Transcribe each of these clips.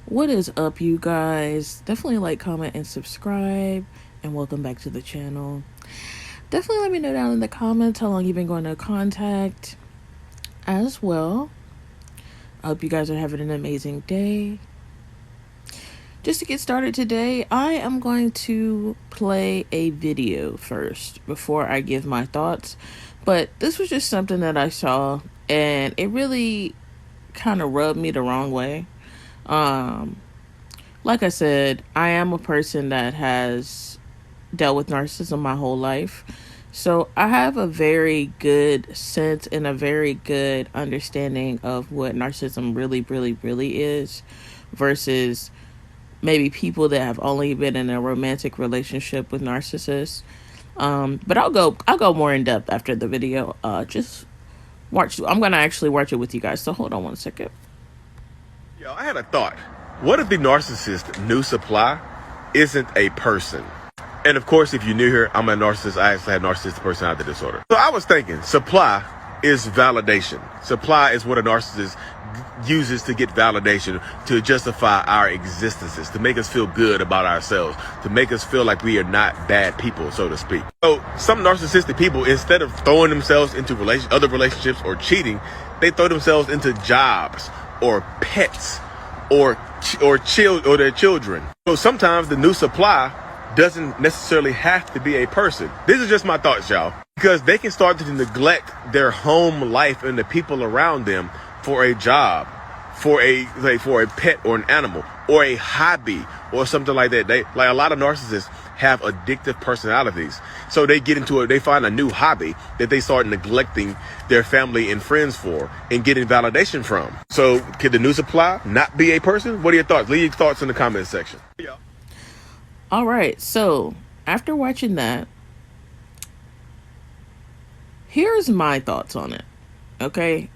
What is up, you guys? Definitely like, comment, and subscribe. And welcome back to the channel. Definitely let me know down in the comments how long you've been going to contact as well. I hope you guys are having an amazing day. Just to get started today, I am going to play a video first before I give my thoughts. But this was just something that I saw, and it really kind of rubbed me the wrong way. Like I said, I am a person that has dealt with narcissism my whole life. So I have a very good sense and a very good understanding of what narcissism really is versus maybe people that have only been in a romantic relationship with narcissists. But I'll go more in depth after the video. Just watch. I'm gonna actually watch it with you guys. So hold on one second. Yo, I had a thought. What if the narcissist new supply isn't a person? And of course, if you're new here, I'm a narcissist. I actually had narcissistic personality disorder. So I was thinking, supply is validation. Supply is what a narcissist uses to get validation, to justify our existences, to make us feel good about ourselves, to make us feel like we are not bad people, so to speak. So some narcissistic people, instead of throwing themselves into other relationships or cheating, they throw themselves into jobs or pets or their children. So sometimes the new supply doesn't necessarily have to be a person. This is just my thoughts, y'all. Because they can start to neglect their home life and the people around them for a job, for a pet or an animal or a hobby or something like that. A lot of narcissists have addictive personalities. So they they find a new hobby that they start neglecting their family and friends for and getting validation from. So could the new supply not be a person? What are your thoughts? Leave your thoughts in the comment section. Yeah. All right. So after watching that, here's my thoughts on it. Okay.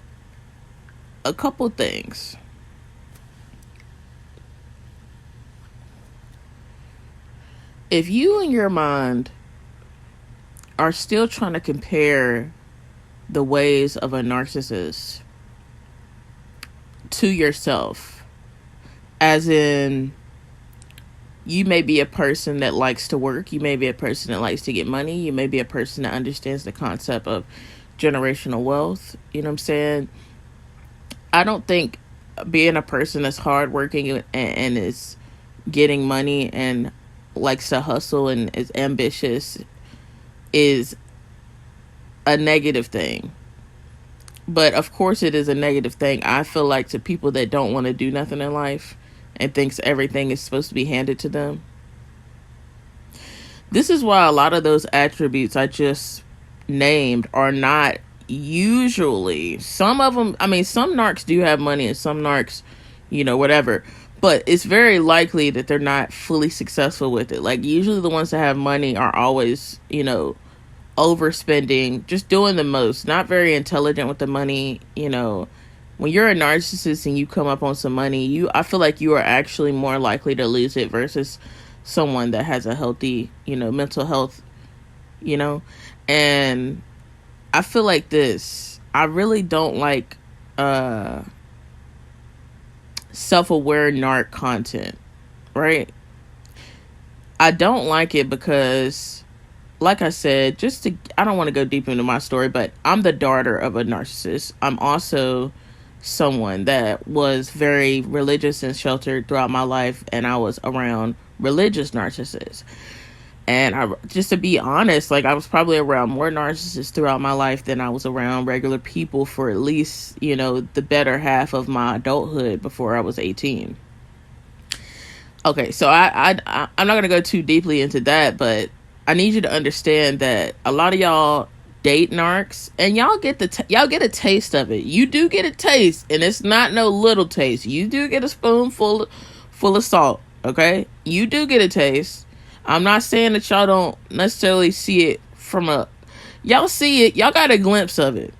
A couple things. If you in your mind are still trying to compare the ways of a narcissist to yourself, as in you may be a person that likes to work, you may be a person that likes to get money, you may be a person that understands the concept of generational wealth, you know what I'm saying? I don't think being a person that's hardworking and is getting money and likes to hustle and is ambitious is a negative thing. But of course it is a negative thing. I feel like to people that don't want to do nothing in life and thinks everything is supposed to be handed to them. This is why a lot of those attributes I just named are not usually, some of them, I mean, some narcs do have money and some narcs, whatever. But it's very likely that they're not fully successful with it. Like, usually the ones that have money are always, overspending, just doing the most, not very intelligent with the money. When you're a narcissist and you come up on some money, I feel like you are actually more likely to lose it versus someone that has a healthy, mental health, and I feel like I really don't like self-aware narc content, right? I don't like it because, like I said, I don't want to go deep into my story, but I'm the daughter of a narcissist. I'm also someone that was very religious and sheltered throughout my life, and I was around religious narcissists. And just to be honest, like, I was probably around more narcissists throughout my life than I was around regular people for at least, the better half of my adulthood before I was 18. Okay, so I'm not going to go too deeply into that, but I need you to understand that a lot of y'all date narcs and y'all get a taste of it. You do get a taste, and it's not no little taste. You do get a spoonful full of salt, okay? You do get a taste. I'm not saying that y'all don't necessarily see it y'all see it, y'all got a glimpse of it.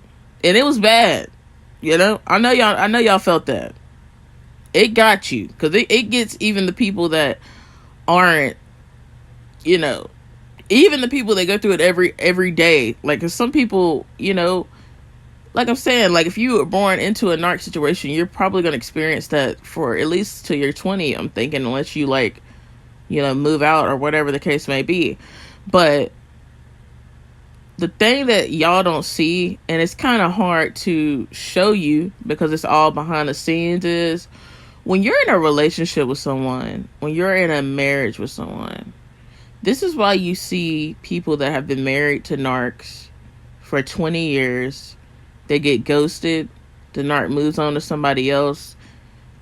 And it was bad. I know y'all felt that. It got you, because it gets even the people that aren't, even the people that go through it every day. Like, 'cause some people, like I'm saying, like if you were born into a narc situation, you're probably going to experience that for at least till you're 20. I'm thinking, unless you like, move out or whatever the case may be. But the thing that y'all don't see, and it's kind of hard to show you because it's all behind the scenes, is when you're in a relationship with someone, when you're in a marriage with someone, this is why you see people that have been married to narcs for 20 years. They get ghosted. The narc moves on to somebody else.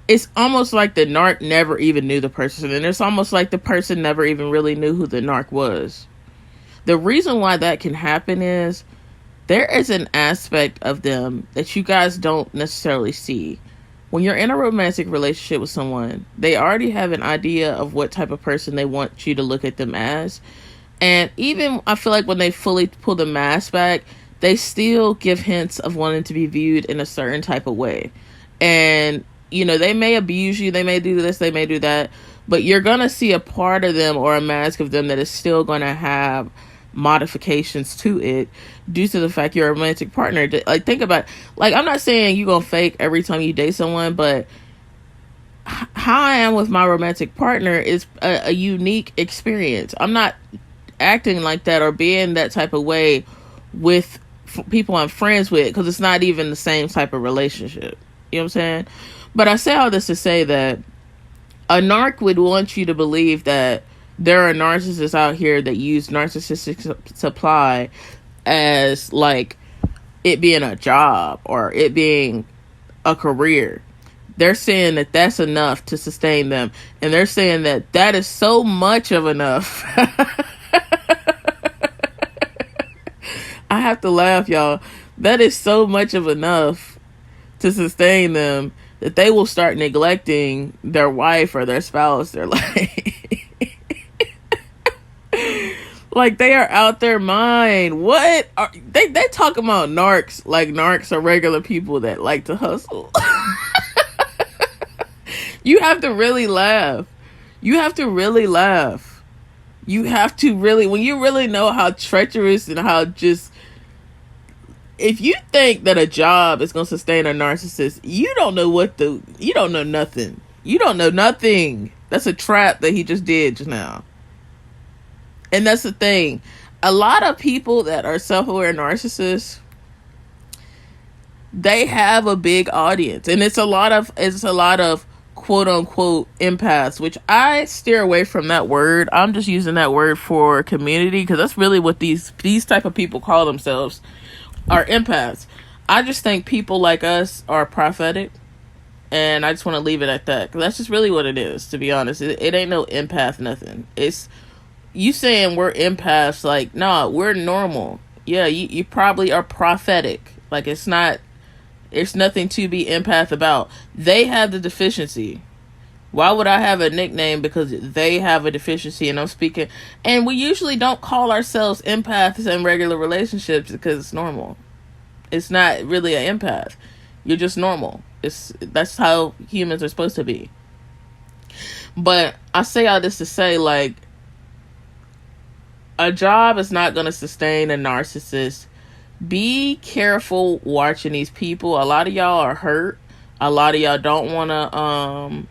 It's almost like the narc never even knew the person. And it's almost like the person never even really knew who the narc was. The reason why that can happen is there is an aspect of them that you guys don't necessarily see. When you're in a romantic relationship with someone, they already have an idea of what type of person they want you to look at them as. And even, I feel like when they fully pull the mask back, they still give hints of wanting to be viewed in a certain type of way. And, they may abuse you, they may do this, they may do that, but you're going to see a part of them or a mask of them that is still going to have modifications to it due to the fact you're a romantic partner. Like, think about it. Like, I'm not saying you're gonna fake every time you date someone, but how I am with my romantic partner is a unique experience. I'm not acting like that or being that type of way with people I'm friends with, because it's not even the same type of relationship. You know what I'm saying? But I say all this to say that a narc would want you to believe that there are narcissists out here that use narcissistic supply as like it being a job or it being a career. They're saying that that's enough to sustain them, and they're saying that that is so much of enough. I have to laugh, y'all. That is so much of enough to sustain them that they will start neglecting their wife or their spouse. They're like they are out their mind. What are they talking about? Narcs, like narcs are regular people that like to hustle. You have to really laugh. You have to really laugh. You have to really, when you really know how treacherous and how just, if you think that a job is going to sustain a narcissist, you don't know you don't know nothing. You don't know nothing. That's a trap that he just did just now. And that's the thing. A lot of people that are self-aware narcissists, they have a big audience. And it's a lot of quote unquote empaths, which I steer away from that word. I'm just using that word for community, because that's really what these type of people call themselves, are empaths. I just think people like us are prophetic, and I just want to leave it at that, because that's just really what it is, to be honest. It ain't no empath nothing. It's you saying we're empaths, like, nah, we're normal. Yeah, you probably are prophetic. Like, it's nothing to be empath about. They have the deficiency. Why would I have a nickname because they have a deficiency and I'm speaking? And we usually don't call ourselves empaths in regular relationships because it's normal. It's not really an empath. You're just normal. That's how humans are supposed to be. But I say all this to say, like, a job is not going to sustain a narcissist. Be careful watching these people. A lot of y'all are hurt. A lot of y'all don't want to,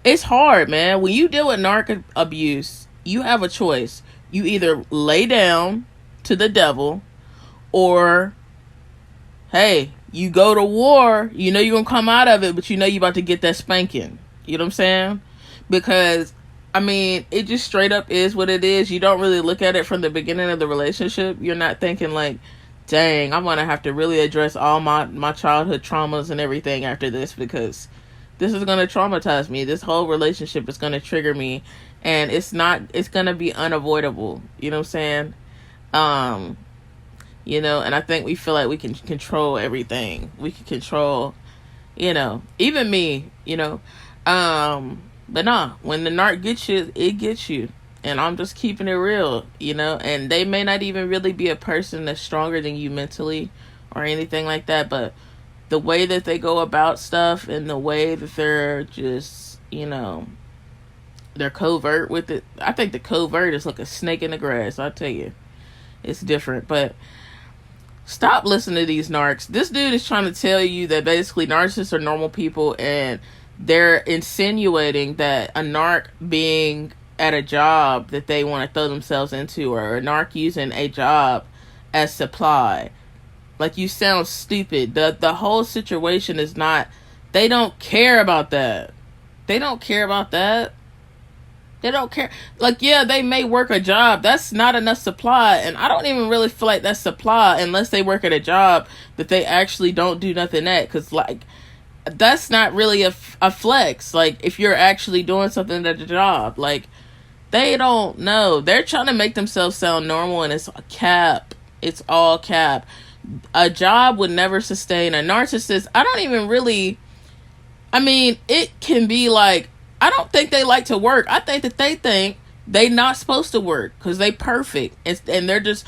it's hard, man. When you deal with narc abuse, you have a choice. You either lay down to the devil, or, hey, you go to war. You know you're going to come out of it, but you know you're about to get that spanking. You know what I'm saying? Because, I mean, it just straight up is what it is. You don't really look at it from the beginning of the relationship. You're not thinking like, dang, I'm going to have to really address all my childhood traumas and everything after this, because this is going to traumatize me. This whole relationship is going to trigger me, and it's going to be unavoidable. You know what I'm saying? And I think we feel like we can control everything. We can control, even me, but nah, when the narc gets you, it gets you. And I'm just keeping it real, and they may not even really be a person that's stronger than you mentally or anything like that, but the way that they go about stuff and the way that they're just, they're covert with it. I think the covert is like a snake in the grass. I'll tell you, it's different. But Stop listening to these narcs. This dude is trying to tell you that basically narcissists are normal people, and they're insinuating that a narc being at a job that they want to throw themselves into, or a narc using a job as supply. Like, you sound stupid. The whole situation is not, they don't care about that. They don't care about that. They don't care. Like, yeah, they may work a job. That's not enough supply. And I don't even really feel like that's supply unless they work at a job that they actually don't do nothing at. Because, like, that's not really a flex. Like, if you're actually doing something at a job. Like, they don't know. They're trying to make themselves sound normal, and it's a cap. It's all cap. A job would never sustain a narcissist. I don't even really... I mean, it can be like... I don't think they like to work. I think that they think they not supposed to work because they perfect. And they're just...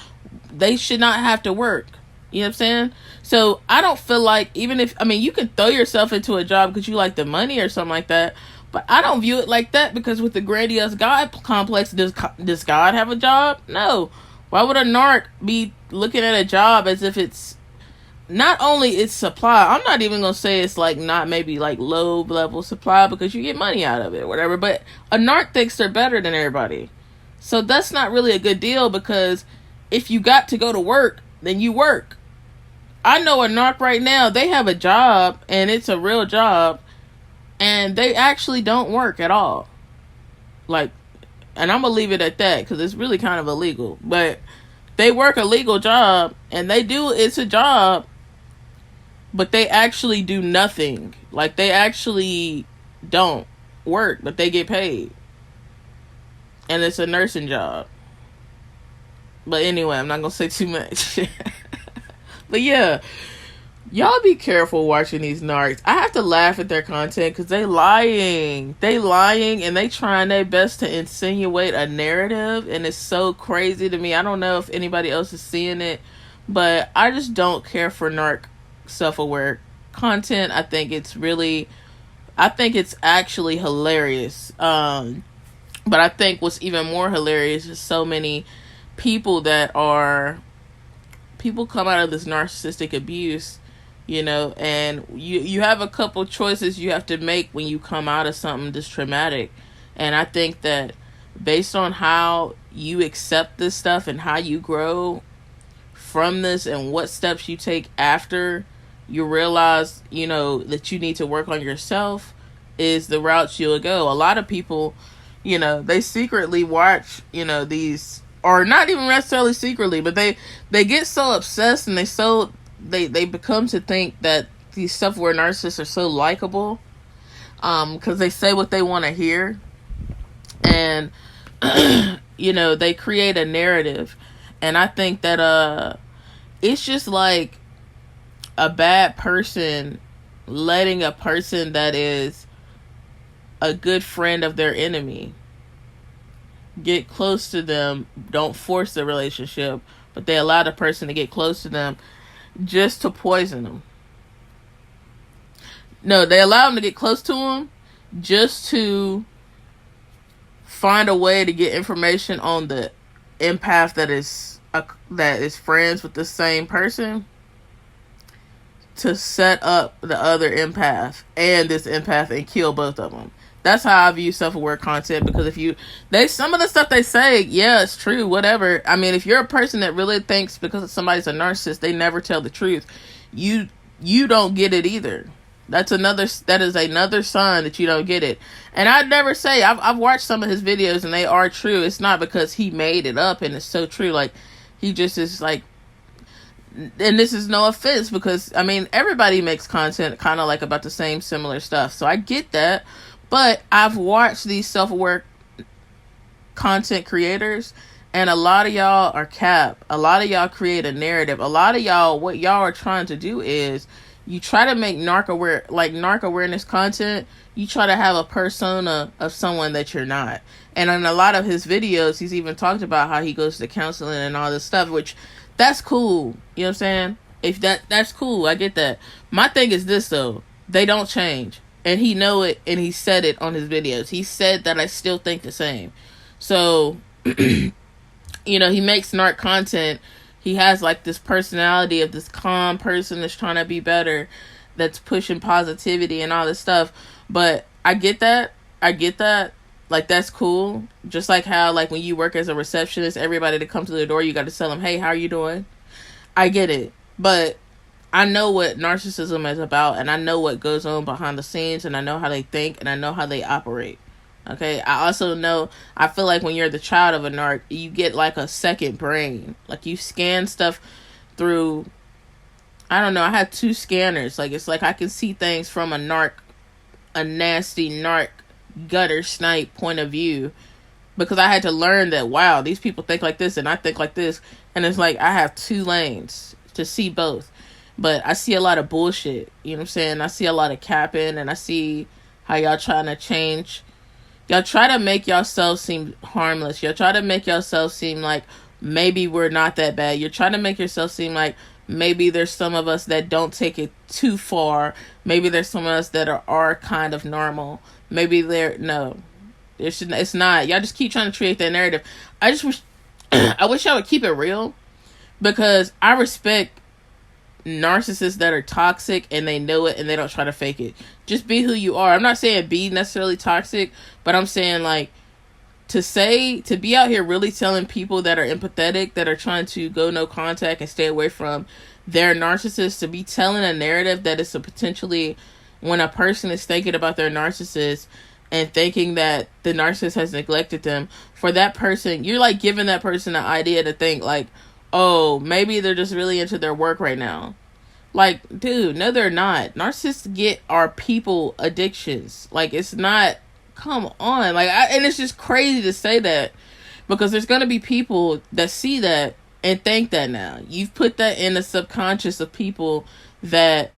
They should not have to work. You know what I'm saying? So, I don't feel like... Even if... I mean, you can throw yourself into a job because you like the money or something like that. But I don't view it like that, because with the grandiose God complex, does God have a job? No. Why would a narc be looking at a job as if it's... Not only it's supply, I'm not even going to say it's like not maybe like low level supply, because you get money out of it or whatever, but a narc thinks they're better than everybody. So that's not really a good deal, because if you got to go to work, then you work. I know a narc right now, they have a job, and it's a real job, and they actually don't work at all. Like, and I'm going to leave it at that, because it's really kind of illegal, but they work a legal job, and it's a job, but they actually do nothing. Like, they actually don't work, but they get paid. And it's a nursing job. But anyway, I'm not going to say too much. But yeah, y'all be careful watching these narcs. I have to laugh at their content because they lying. They lying, and they trying their best to insinuate a narrative, and it's so crazy to me. I don't know if anybody else is seeing it, but I just don't care for narc self-aware content. I think it's actually hilarious. But I think what's even more hilarious is so many people come out of this narcissistic abuse, and you have a couple choices you have to make when you come out of something this traumatic. And I think that based on how you accept this stuff and how you grow from this and what steps you take after you realize, that you need to work on yourself, is the route you'll go. A lot of people, they secretly watch, these, or not even necessarily secretly, but they get so obsessed, and they become to think that these self-aware narcissists are so likable, because they say what they want to hear, and they create a narrative. And I think that it's just like a bad person letting a person that is a good friend of their enemy get close to them. Don't force the relationship, but they allow the person to get close to them just to poison them. No, they allow them to get close to them just to find a way to get information on the empath that is friends with the same person, to set up the other empath and this empath and kill both of them. That's how I view self-aware content, because some of the stuff they say, yeah, it's true, whatever. I mean, if you're a person that really thinks because somebody's a narcissist, they never tell the truth, you don't get it either. That is another sign that you don't get it. And I'd never say, I've watched some of his videos and they are true. It's not because he made it up and it's so true. Like, he just is like, and this is no offense, because I mean, everybody makes content kind of like about the same similar stuff, so I get that. But I've watched these self-aware content creators, and a lot of y'all are cap. A lot of y'all create a narrative. A lot of y'all, what y'all are trying to do is you try to make narc awareness content. You try to have a persona of someone that you're not. And in a lot of his videos, he's even talked about how he goes to counseling and all this stuff, which that's cool. You know what I'm saying? If that's cool, I get that. My thing is this though, they don't change. And he know it, and he said it on his videos. He said that I still think the same. So, he makes narc content. He has like this personality of this calm person that's trying to be better, that's pushing positivity and all this stuff. But I get that. I get that. Like, that's cool. Just like how, like, when you work as a receptionist, everybody that comes to the door, you got to tell them, hey, how are you doing? I get it. But I know what narcissism is about, and I know what goes on behind the scenes, and I know how they think, and I know how they operate. Okay, I also know, I feel like when you're the child of a narc, you get like a second brain. Like, you scan stuff through, I don't know, I had 2 scanners. Like, it's like I can see things from a nasty narc, gutter snipe point of view. Because I had to learn that, wow, these people think like this, and I think like this. And it's like, I have 2 lanes to see both. But I see a lot of bullshit, you know what I'm saying? I see a lot of capping, and I see how y'all trying to change. Y'all try to make yourself seem harmless. Y'all try to make yourself seem like maybe we're not that bad. You're trying to make yourself seem like maybe there's some of us that don't take it too far. Maybe there's some of us that are kind of normal. Maybe no. It's not. Y'all just keep trying to create that narrative. I just wish, I wish I would keep it real, because I respect narcissists that are toxic and they know it and they don't try to fake it. Just be who you are. I'm not saying be necessarily toxic, but I'm saying, like, to be out here really telling people that are empathetic, that are trying to go no contact and stay away from their narcissist, to be telling a narrative that is a potentially, when a person is thinking about their narcissist and thinking that the narcissist has neglected them, for that person, you're like giving that person an idea to think like, oh, maybe they're just really into their work right now. Like, dude, no, they're not. Narcissists are people addictions. Like, it's not, come on. Like, and it's just crazy to say that, because there's going to be people that see that and think that now. You've put that in the subconscious of people that